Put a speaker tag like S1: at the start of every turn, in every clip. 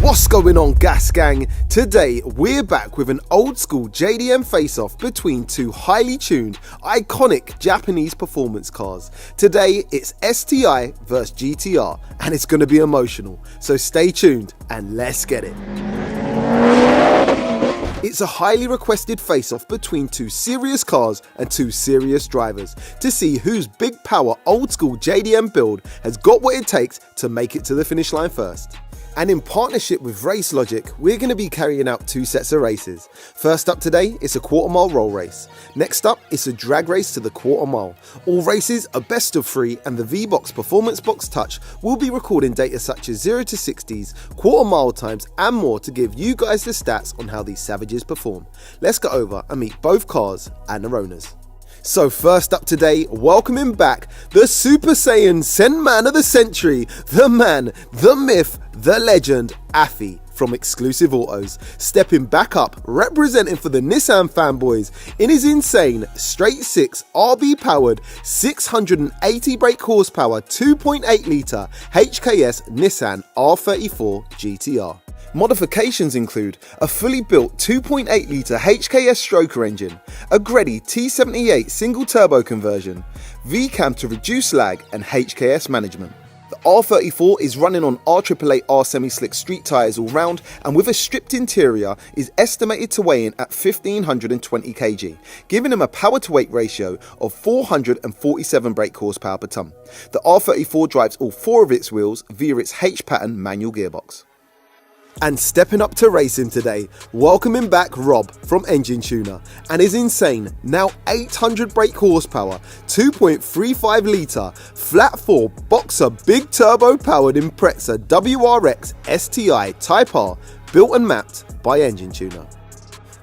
S1: What's going on, Gas Gang? Today we're back with an old school JDM face-off between two highly tuned, iconic Japanese performance cars. Today it's STI vs GTR and it's going to be emotional, so stay tuned and let's get it. It's a highly requested face-off between two serious cars and two serious drivers to see whose big power old school JDM build has got what it takes to make it to the finish line first. And in partnership with Race Logic, we're going to be carrying out two sets of races. First up today, it's a quarter mile roll race. Next up, it's a drag race to the quarter mile. All races are best of 3 and the V-Box Performance Box Touch will be recording data such as 0 to 60s, quarter mile times and more to give you guys the stats on how these savages perform. Let's go over and meet both cars and their owners. So first up today, welcoming back the Super Saiyan Sen Man of the Century, the man, the myth, the legend, Afi from Exclusive Autos, stepping back up, representing for the Nissan fanboys in his insane straight 6 RB powered 680 brake horsepower 2.8 litre HKS Nissan R34 GTR. Modifications include a fully built 2.8 litre HKS stroker engine, a Greddy T78 single turbo conversion, V-cam to reduce lag and HKS management. The R34 is running on R888R semi-slick street tyres all round and with a stripped interior is estimated to weigh in at 1520 kg, giving him a power to weight ratio of 447 brake horsepower per tonne. The R34 drives all 4 of its wheels via its H-pattern manual gearbox. And stepping up to racing today, welcoming back Rob from Engine Tuner and his insane, now 800 brake horsepower, 2.35 litre, flat 4 boxer big turbo powered Impreza WRX STI Type R, built and mapped by Engine Tuner.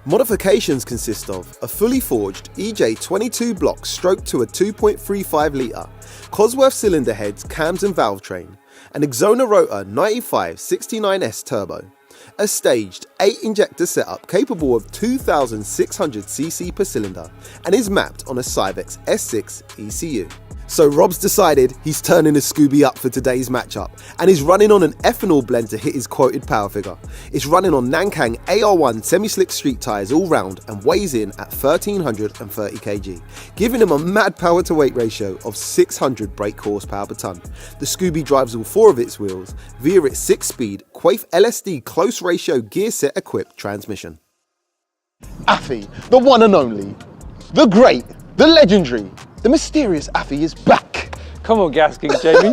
S1: Modifications consist of a fully forged EJ22 block stroked to a 2.35 litre, Cosworth cylinder heads, cams and valve train, an Exona Rotor 9569S turbo, a staged 8 injector setup capable of 2600cc per cylinder and is mapped on a Cyvex S6 ECU. So Rob's decided he's turning his Scooby up for today's matchup and is running on an ethanol blend to hit his quoted power figure. It's running on Nankang AR1 semi-slick street tyres all round and weighs in at 1330 kg, giving him a mad power to weight ratio of 600 brake horsepower per tonne. The Scooby drives all 4 of its wheels via its 6-speed Quaife LSD close ratio gear set equipped transmission.
S2: Afi, the one and only, the great, the legendary, the mysterious Afi is back.
S3: Come on, Gas King Jamie.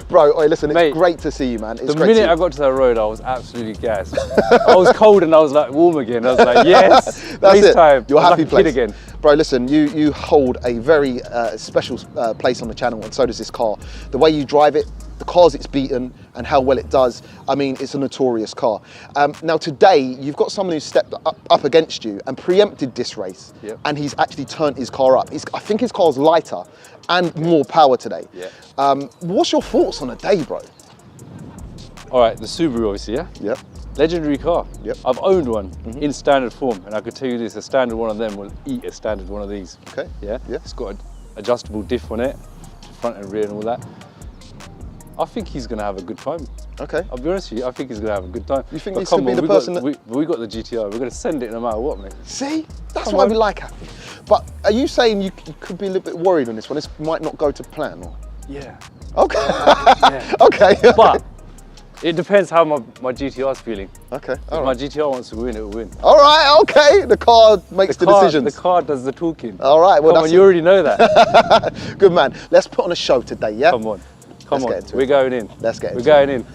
S2: Bro, oi, listen, it's
S3: Mate,
S2: great to see you, man. It's
S3: the
S2: great
S3: minute I got to that road, I was absolutely gassed. I was cold and I was like warm again. I was like, yes,
S2: that's
S3: race
S2: it.
S3: time.
S2: Your happy
S3: like
S2: place.
S3: Kid again.
S2: Bro, listen, you hold a very special place on the channel, and so does this car. The way you drive it, the cars it's beaten, and how well it does. I mean, it's a notorious car. Now today, you've got someone who stepped up against you and preempted this race, and he's actually turned his car up. I think his car's lighter and more power today. What's your thoughts on a day, bro?
S3: All right, the Subaru obviously, yeah?
S2: Yep.
S3: Legendary car.
S2: Yep.
S3: I've owned one in standard form, and I could tell you this, a standard one of them will eat a standard one of these.
S2: Okay.
S3: Yeah?
S2: Yeah.
S3: It's got an adjustable diff on it, front and rear and all that. I think he's going to have a good time.
S2: Okay.
S3: I'll be honest with you, I think he's going to have a good time.
S2: You think
S3: but
S2: this could be the person that...
S3: We got the GTR, we're going to send it no matter what, mate.
S2: See? That's why we like Afi. But are you saying you could be a little bit worried on this one? This might not go to plan, or?
S3: Yeah.
S2: Okay.
S3: Yeah.
S2: Okay.
S3: But it depends how my GTR's feeling.
S2: Okay.
S3: If
S2: All
S3: my
S2: right.
S3: GTR wants to win, it will win.
S2: All right. Okay. The car makes the decisions.
S3: The car does the talking.
S2: All right. Well,
S3: Come on, you already know that.
S2: Good man. Let's put on a show today, yeah?
S3: Come on.
S2: Let's get into it.
S3: We're going in.
S2: Let's get into
S3: We're going in.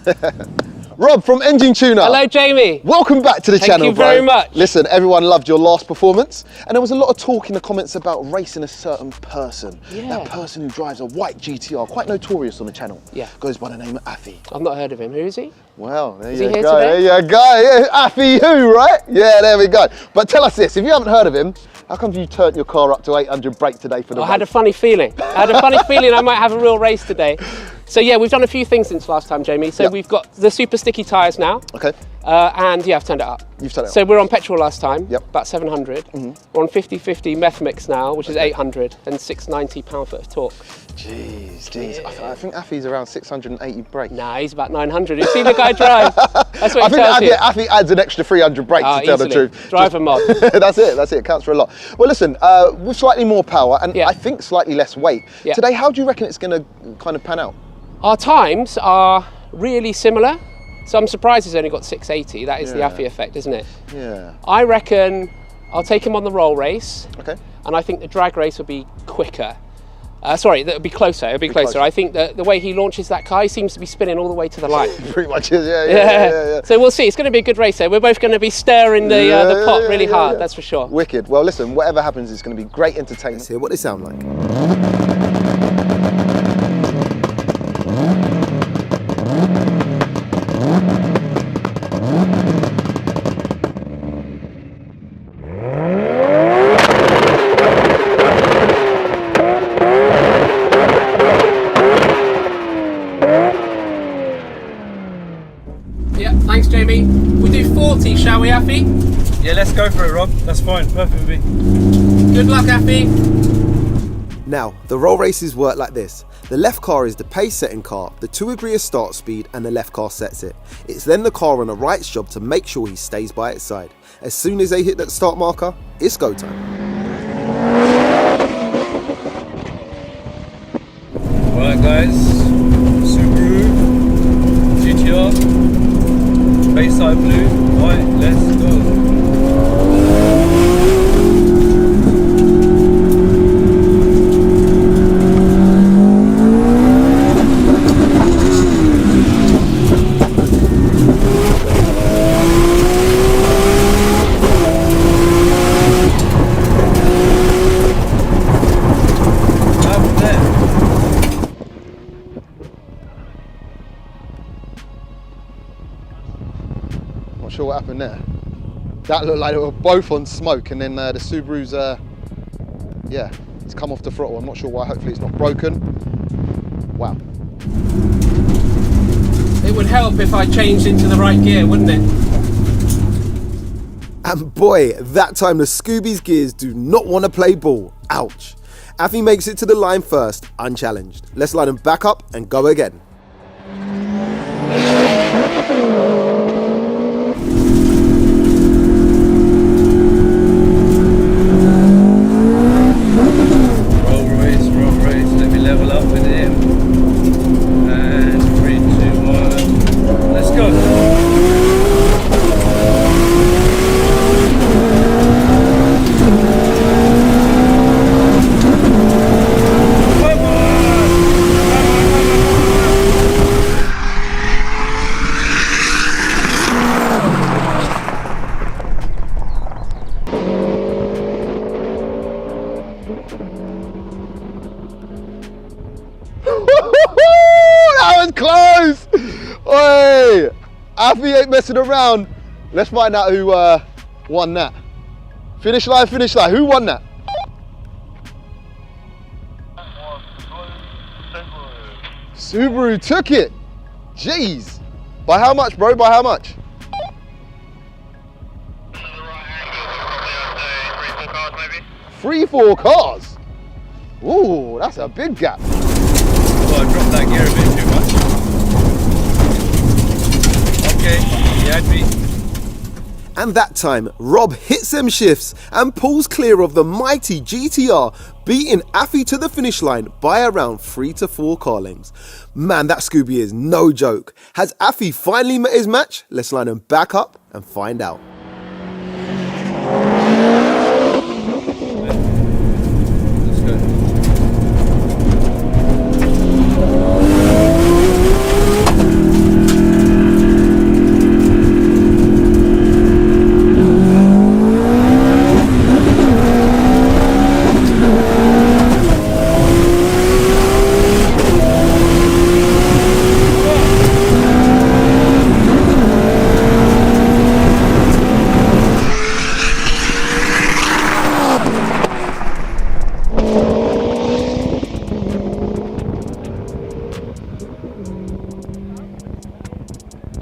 S2: Rob from Engine Tuner.
S4: Hello, Jamie.
S2: Welcome back to the channel,
S4: Thank you
S2: bro.
S4: very much.
S2: Listen, everyone loved your last performance, and there was a lot of talk in the comments about racing a certain person.
S4: Yeah.
S2: That person who drives a white GTR, quite notorious on the channel.
S4: Yeah.
S2: Goes by the name of Afi.
S4: I've not heard of him. Who is he?
S2: Well, there
S4: Is
S2: you
S4: he here
S2: go.
S4: today?
S2: There you go. Yeah, Afi who, right? Yeah, there we go. But tell us this, if you haven't heard of him, how come you turned your car up to 800 brake today for the
S4: I
S2: race?
S4: had a funny feeling. I had a funny feeling I might have a real race today. So yeah, we've done a few things since last time, Jamie. So we've got the super sticky tyres now.
S2: Okay.
S4: And yeah, I've turned it up.
S2: You've turned it
S4: So
S2: up.
S4: we're on petrol last time,
S2: Yep.
S4: about 700. We're on 50/50 meth mix now, which is 800 and 690 pound-foot of torque.
S2: Jeez. I think Afi's around 680 brakes.
S4: Nah, he's about 900. You've seen the guy drive. That's what
S2: I
S4: he tells
S2: think
S4: you.
S2: Afi adds an extra 300 brakes to tell the
S4: Easily.
S2: truth.
S4: Driver mod.
S2: That's it. It counts for a lot. Well, listen, with slightly more power and
S4: Yeah.
S2: I think slightly less weight.
S4: Yeah.
S2: Today, how do you reckon it's going to kind of pan out?
S4: Our times are really similar. So I'm surprised he's only got 680. That is the Afi effect, isn't it?
S2: Yeah.
S4: I reckon I'll take him on the roll race.
S2: Okay.
S4: And I think the drag race will be quicker. Sorry, that'll be closer. It'll be closer.
S2: closer.
S4: I think that the way he launches that car, he seems to be spinning all the way to the line.
S2: Pretty much is, yeah.
S4: So we'll see. It's going to be a good race there. We're both going to be stirring the pot really hard, that's for sure.
S2: Wicked. Well, listen, whatever happens, it's going to be great entertainment.
S1: Let's hear what they sound like.
S4: Yeah, thanks, Jamie. We do 40, shall we, Afi?
S3: Yeah, let's go for it, Rob. That's fine. Perfect with me.
S4: Good luck, Afi.
S1: Now, the roll races work like this. The left car is the pace setting car, the two agree a start speed and the left car sets it. It's then the car on the right's job to make sure he stays by its side. As soon as they hit that start marker, it's go time.
S3: Alright guys, Subaru GTR, Bayside Blue, right, let's go.
S2: Not sure what happened there. That looked like they were both on smoke, and then the Subaru's, yeah, it's come off the throttle. I'm not sure why. Hopefully it's not broken. Wow.
S4: It would help if I changed into the right gear, wouldn't it?
S1: And boy, that time the Scooby's gears do not want to play ball. Ouch. Afi makes it to the line first, unchallenged. Let's line him back up and go again.
S3: Roll race, let me level up with him. And 3, 2, 1, let's go.
S2: That was close! Oi! Afi ain't messing around. Let's find out who won that. Finish line, who won that? Subaru took it. Jeez. By how much, bro? By how much? 3-4 cars. Ooh, that's a big gap.
S3: Well, I dropped that gear a bit too much. Okay, you had me.
S1: And that time, Rob hits them shifts and pulls clear of the mighty GTR, beating Afi to the finish line by around 3 to 4 car lengths. Man, that Scooby is no joke. Has Afi finally met his match? Let's line him back up and find out.
S3: Let's go.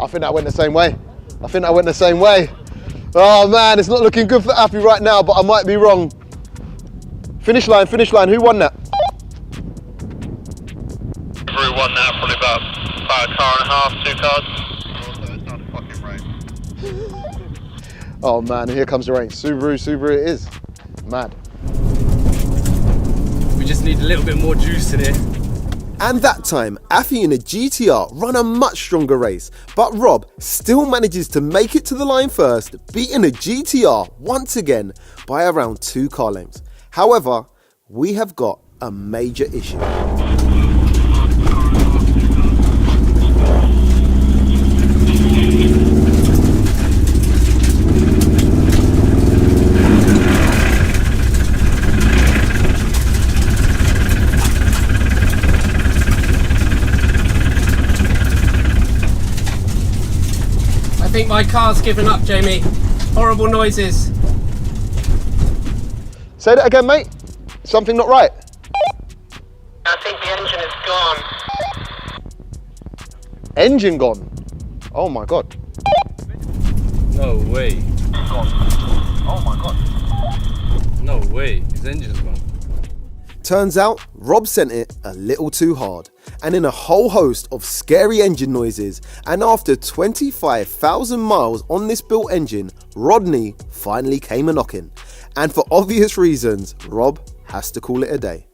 S2: I think that went the same way. I think I went the same way. Oh man, it's not looking good for Affy right now, but I might be wrong. Finish line, who won that?
S5: Subaru won that, probably about a car and a half, 2 cars. Also, it's not fucking rain.
S2: Oh man, here comes the rain. Subaru it is. Mad.
S3: We just need a little bit more juice in it.
S1: And that time, Affy in a GTR run a much stronger race, but Rob still manages to make it to the line first, beating a GTR once again by around 2 car lengths. However, we have got a major issue.
S4: I think my car's given up, Jamie. Horrible noises.
S2: Say that again, mate. Something not right.
S5: I think the engine is gone.
S2: Engine gone. Oh my God.
S3: No way.
S2: Oh my God.
S3: No way. His engine's gone.
S1: Turns out, Rob sent it a little too hard, and in a whole host of scary engine noises, and after 25,000 miles on this built engine, Rodney finally came a-knocking. And for obvious reasons, Rob has to call it a day.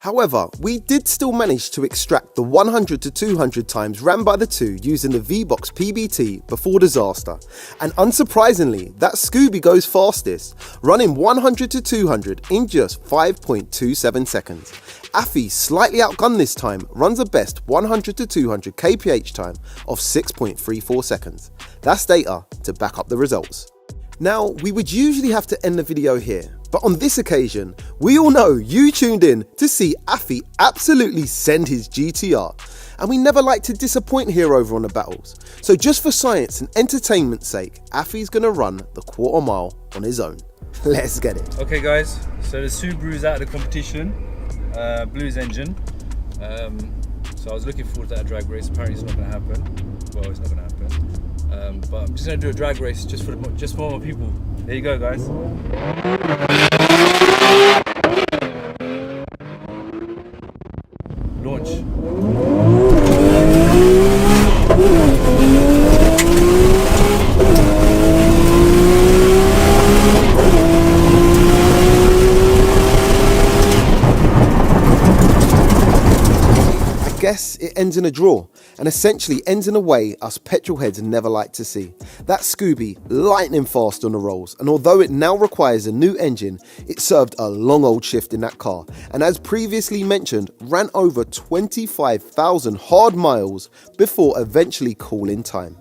S1: However, we did still manage to extract the 100 to 200 times ran by the two using the V-Box PBT before disaster. And unsurprisingly, that Scooby goes fastest, running 100 to 200 in just 5.27 seconds. Affy slightly outgunned this time, runs a best 100 to 200 kph time of 6.34 seconds. That's data to back up the results. Now, we would usually have to end the video here, but on this occasion, we all know you tuned in to see Affy absolutely send his GTR, and we never like to disappoint here over on the battles. So just for science and entertainment's sake, Affy's gonna run the quarter mile on his own. Let's get it.
S3: Okay guys, so the Subaru's out of the competition, Blue's engine. So I was looking forward to that drag race. Apparently it's not going to happen. Well, it's not going to happen. But I'm just going to do a drag race just for more people. There you go, guys. Launch.
S1: Guess it ends in a draw, and essentially ends in a way us petrol heads never like to see. That Scooby lightning fast on the rolls, and although it now requires a new engine, it served a long old shift in that car, and as previously mentioned, ran over 25,000 hard miles before eventually calling time.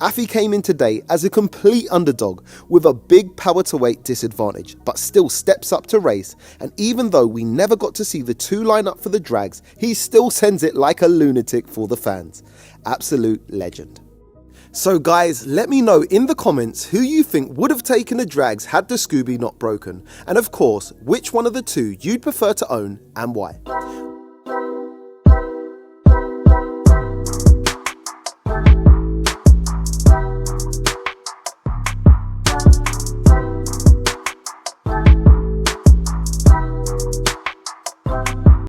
S1: Affy came in today as a complete underdog with a big power to weight disadvantage, but still steps up to race, and even though we never got to see the two line up for the drags, he still sends it like a lunatic for the fans. Absolute legend. So guys, let me know in the comments who you think would have taken the drags had the Scooby not broken, and of course, which one of the two you'd prefer to own and why.